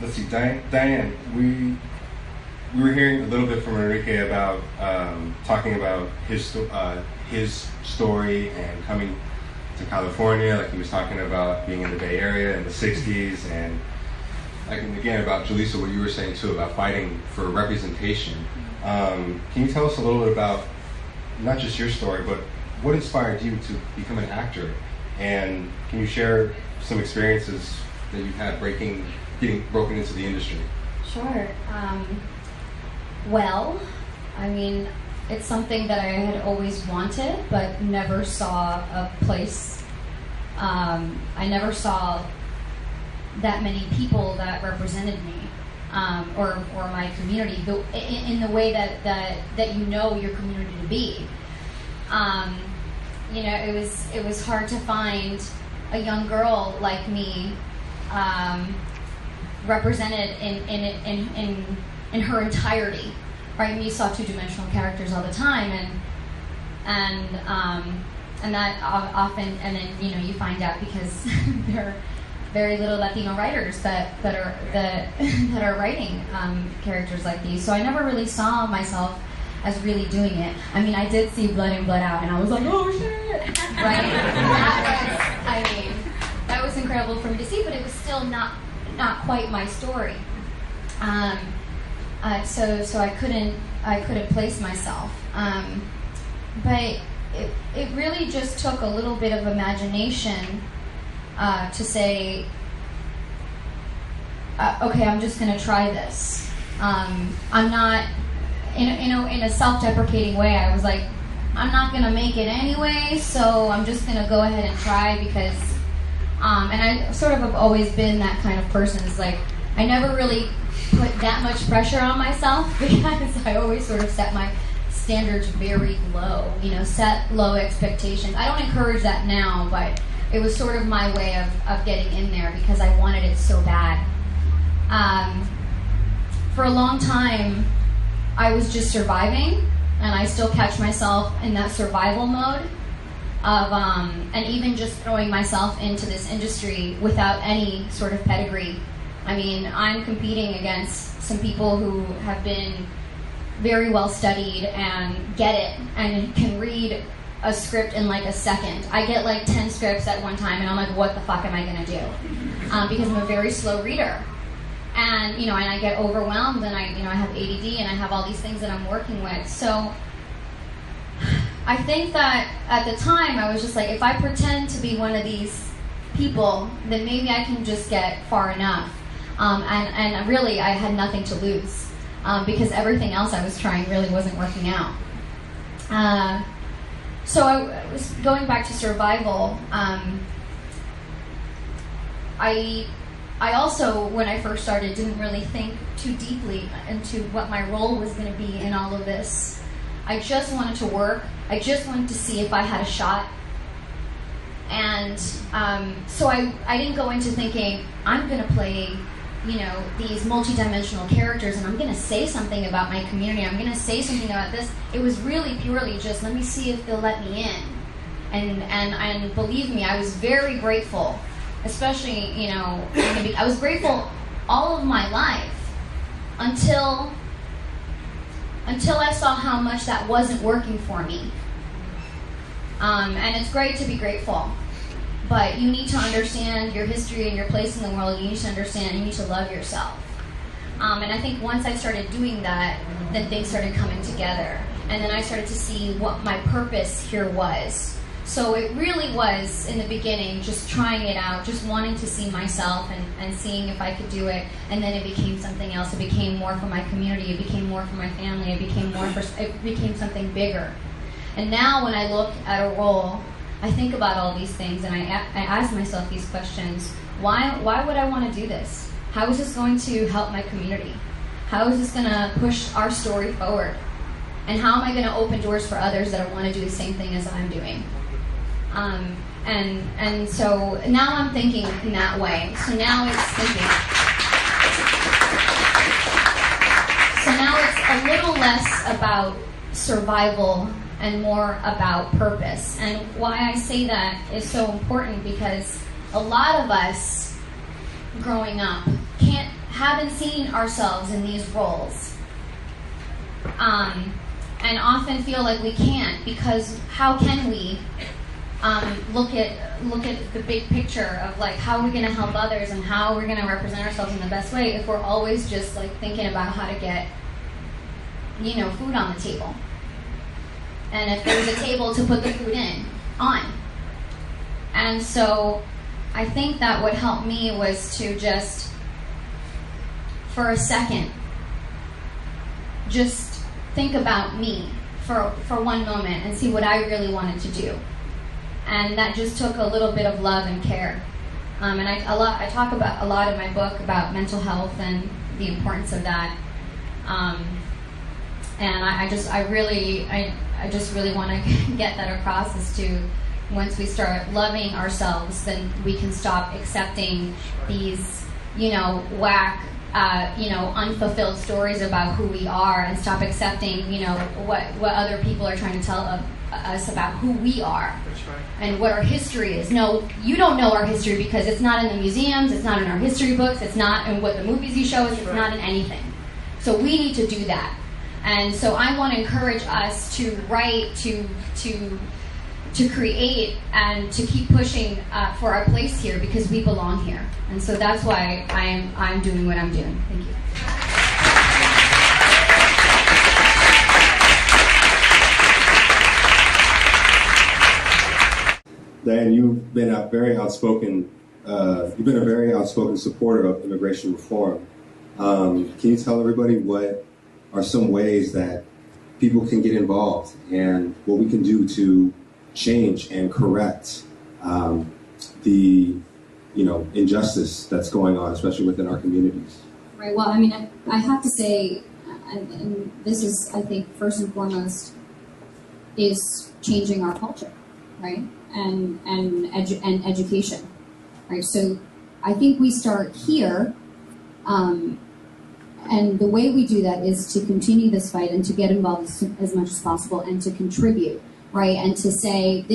let's see, Diane, we were hearing a little bit from Enrique about talking about his story and coming to California, like he was talking about being in the Bay Area in the 60s, and like, again, about Julissa, what you were saying too, about fighting for representation. Can you tell us a little bit about not just your story, but what inspired you to become an actor? And can you share some experiences that you've had getting broken into the industry? Sure. Well, I mean, it's something that I had always wanted, but never saw a place. I never saw that many people that represented me, or my community, in the way that you know your community to be. You know, it was hard to find a young girl like me represented in her entirety. Right? I mean, you saw two-dimensional characters all the time, and that often, and then you find out because there are very little Latino writers that are writing characters like these. So I never really saw myself as really doing it. I mean, I did see Blood In, Blood Out, and I was like, oh shit, right? That was incredible for me to see, but it was still not quite my story. So I couldn't place myself. But it really just took a little bit of imagination to say, okay, I'm just going to try this. I'm not, in a self-deprecating way, I was like, I'm not going to make it anyway, so I'm just going to go ahead and try because, and I sort of have always been that kind of person. It's like, I never really put that much pressure on myself because I always sort of set my standards very low, set low expectations. I don't encourage that now, but it was sort of my way of getting in there because I wanted it so bad. For a long time, I was just surviving, and I still catch myself in that survival mode of, and even just throwing myself into this industry without any sort of pedigree. I mean, I'm competing against some people who have been very well studied and get it and can read a script in like a second. I get like 10 scripts at one time, and I'm like, what the fuck am I gonna do? Because I'm a very slow reader. And, and I get overwhelmed, and I have ADD, and I have all these things that I'm working with. So I think that at the time, I was just like, if I pretend to be one of these people, then maybe I can just get far enough. And really, I had nothing to lose because everything else I was trying really wasn't working out. So I was going back to survival. I also, when I first started, didn't really think too deeply into what my role was going to be in all of this. I just wanted to work. I just wanted to see if I had a shot. And so I didn't go into thinking, I'm going to play, these multi-dimensional characters, and I'm going to say something about my community. I'm going to say something about this. It was really purely just, let me see if they'll let me in. And believe me, I was very grateful. Especially, I was grateful all of my life until I saw how much that wasn't working for me. And it's great to be grateful, but you need to understand your history and your place in the world. You need to understand, you need to love yourself. And I think once I started doing that, then things started coming together. And then I started to see what my purpose here was. So it really was, in the beginning, just trying it out, just wanting to see myself and seeing if I could do it. And then it became something else. It became more for my community. It became more for my family. It became something bigger. And now when I look at a role, I think about all these things, and I ask myself these questions. Why would I want to do this? How is this going to help my community? How is this going to push our story forward? And how am I going to open doors for others that want to do the same thing as I'm doing? And so now I'm thinking in that way. So now it's a little less about survival and more about purpose. And why I say that is so important because a lot of us growing up haven't seen ourselves in these roles, and often feel like we can't, because how can we look at the big picture of like how we're going to help others and how we're going to represent ourselves in the best way if we're always just like thinking about how to get, you know, food on the table, and if there's a table to put the food on. And so I think that what helped me was to just, for a second, just think about me for one moment and see what I really wanted to do. And that just took a little bit of love and care. And I talk about a lot in my book about mental health and the importance of that. And I just really want to get that across, as to once we start loving ourselves, then we can stop accepting these, you know, whack, unfulfilled stories about who we are, and stop accepting, you know, what other people are trying to tell us about who we are. That's right. And what our history is. No, you don't know our history because it's not in the museums, it's not in our history books, it's not in what the movies you show us, it's not in anything. So we need to do that. And so I want to encourage us to write, to create, and to keep pushing for our place here, because we belong here. And so that's why I'm doing what I'm doing. Thank you. Diane, you've been a very outspoken supporter of immigration reform. Can you tell everybody what are some ways that people can get involved, and what we can do to change and correct the injustice that's going on, especially within our communities? Right. Well, I mean, I have to say, and this is, I think, first and foremost, is changing our culture, right? And education, right? So I think we start here, and the way we do that is to continue this fight and to get involved as much as possible and to contribute, right? And to say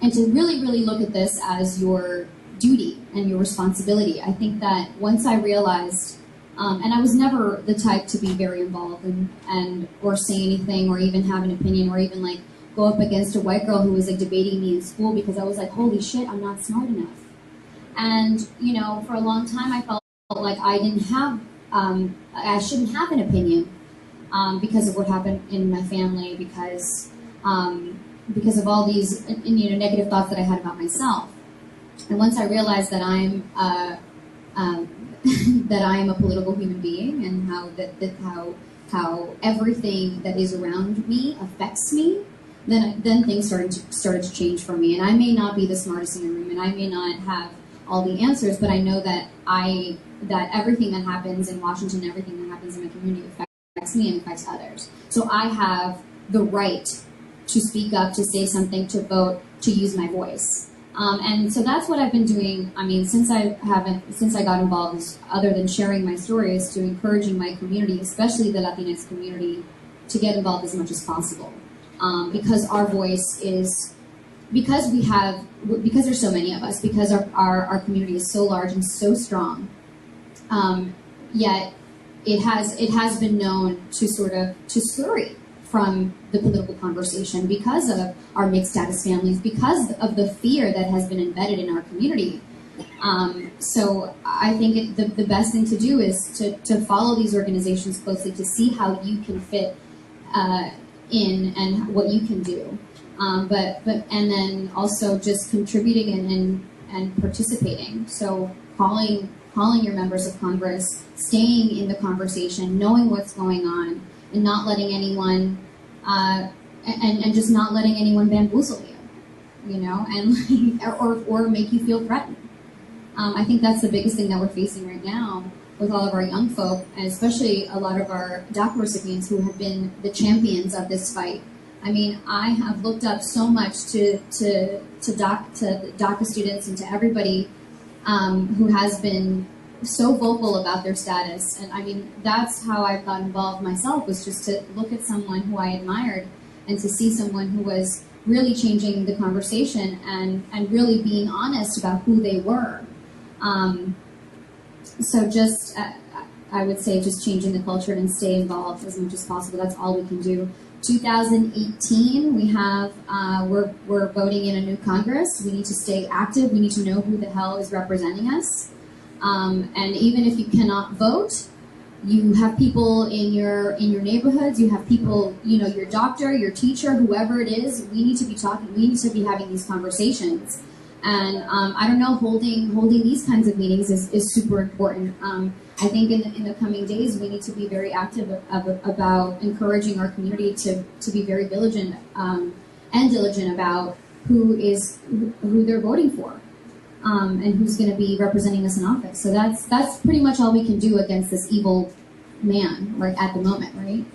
and to really, really look at this as your duty and your responsibility. I think that once I realized, and I was never the type to be very involved and or say anything or even have an opinion or even like go up against a white girl who was like debating me in school, because I was like, holy shit, I'm not smart enough. And, you know, for a long time I felt like I didn't have, I shouldn't have an opinion because of what happened in my family, because of all these, negative thoughts that I had about myself. And once I realized that I'm that I am a political human being, and how everything that is around me affects me, then things started to change for me. And I may not be the smartest in the room, and I may not have all the answers, but I know that everything that happens in Washington, everything that happens in my community affects me and affects others. So I have the right to speak up, to say something, to vote, to use my voice. And so that's what I've been doing. I mean, since I got involved, other than sharing my stories, to encouraging my community, especially the Latinx community, to get involved as much as possible. Because our voice is, because there's so many of us, because our community is so large and so strong, yet it has been known to to scurry from the political conversation because of our mixed status families, because of the fear that has been embedded in our community. So I think the best thing to do is to follow these organizations closely, to see how you can fit in and what you can do. But and then also just contributing and participating. So calling your members of Congress, staying in the conversation, knowing what's going on, and not letting anyone and just not letting anyone bamboozle you, and or make you feel threatened. I think that's the biggest thing that we're facing right now with all of our young folk, and especially a lot of our DACA recipients who have been the champions of this fight. I mean, I have looked up so much to DACA students and to everybody who has been so vocal about their status. And I mean, that's how I got involved myself, was just to look at someone who I admired and to see someone who was really changing the conversation and really being honest about who they were. so just, I would say just changing the culture and stay involved as much as possible. That's all we can do. 2018, we have, we're voting in a new Congress. We need to stay active. We need to know who the hell is representing us. And even if you cannot vote, you have people in your neighborhoods. You have people, your doctor, your teacher, whoever it is. We need to be talking. We need to be having these conversations. And I don't know, holding these kinds of meetings is super important. I think in the coming days, we need to be very active about encouraging our community to be very diligent and diligent about who they're voting for. And who's going to be representing us in office. So that's pretty much all we can do against this evil man, like at the moment, right?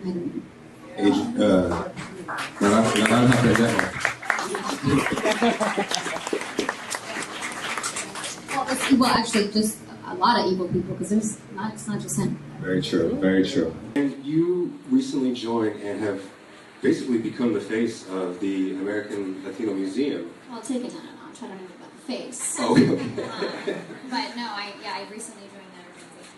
I don't know. Well, actually, just a lot of evil people, because it's not just him. Very true, very true. And you recently joined and have basically become the face of the American Latino Museum. Well, take it down a notch. I don't know about the face. Oh, okay. But no, I recently joined that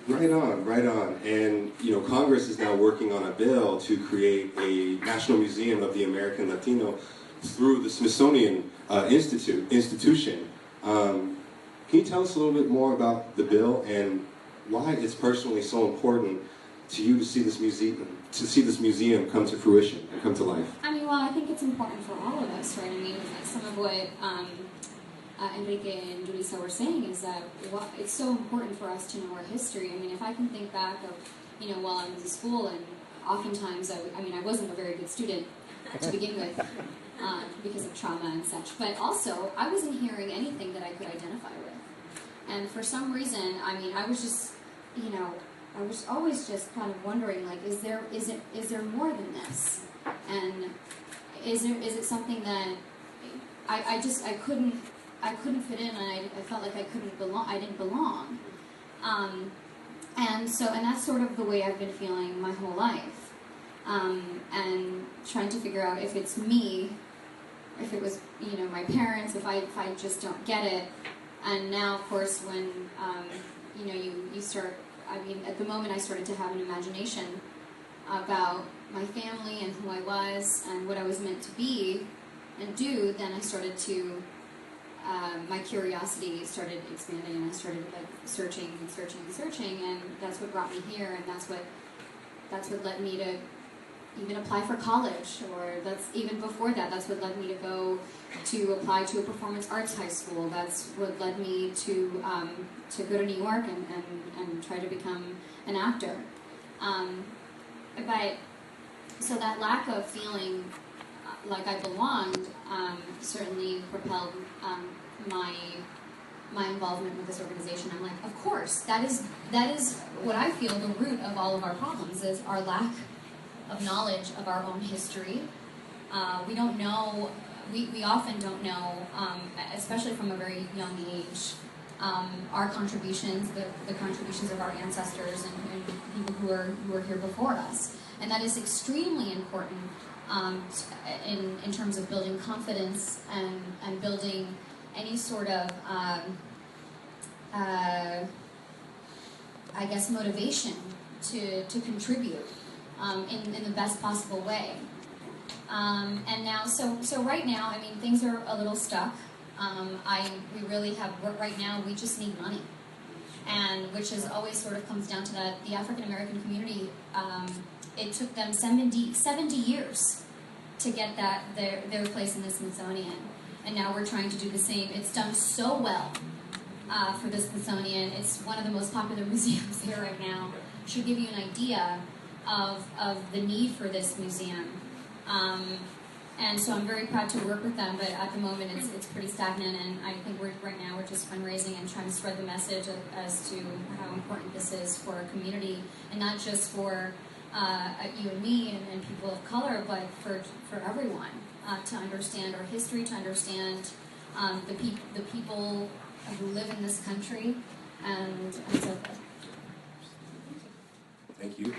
organization. Right on. And, Congress is now working on a bill to create a national museum of the American Latino through the Smithsonian institution. Can you tell us a little bit more about the bill and why it's personally so important to you to see this museum come to fruition and come to life? I think it's important for all of us, right? Some of what Enrique and Julissa were saying is that it's so important for us to know our history. If I can think back of, while I was in school, and oftentimes, I wasn't a very good student to begin with because of trauma and such, but also I wasn't hearing anything that I could identify with. And for some reason, I was just, I was always just kind of wondering, like, is there more than this? And is it something that I couldn't fit in, and I felt like I didn't belong. And that's sort of the way I've been feeling my whole life. And trying to figure out if it's me, if it was, my parents, if I just don't get it. And now, of course, when, you start, at the moment I started to have an imagination about my family and who I was and what I was meant to be and do, then I started to, my curiosity started expanding, and I started searching, and that's what brought me here, and that's what led me to even apply for college, or that's even before that, that's what led me to apply to a performance arts high school. That's what led me to go to New York and try to become an actor. But so that lack of feeling like I belonged certainly propelled my involvement with this organization. I'm like, of course, that is what I feel the root of all of our problems is our lack of knowledge of our own history. We don't know, we often don't know, especially from a very young age, our contributions, the contributions of our ancestors and people who are here before us. And that is extremely important in terms of building confidence and building any sort of, motivation to contribute in the best possible way. And now, so right now, things are a little stuck. We really have, right now, we just need money. And which is always sort of comes down to that, the African American community, it took them 70 years to get their place in the Smithsonian. And now we're trying to do the same. It's done so well for the Smithsonian. It's one of the most popular museums here right now. Should give you an idea of the need for this museum. And so I'm very proud to work with them, but at the moment it's pretty stagnant, and I think right now we're just fundraising and trying to spread the message as to how important this is for our community, and not just for you and me and people of color, but for everyone, to understand our history, to understand the people who live in this country, and so forth. Thank you.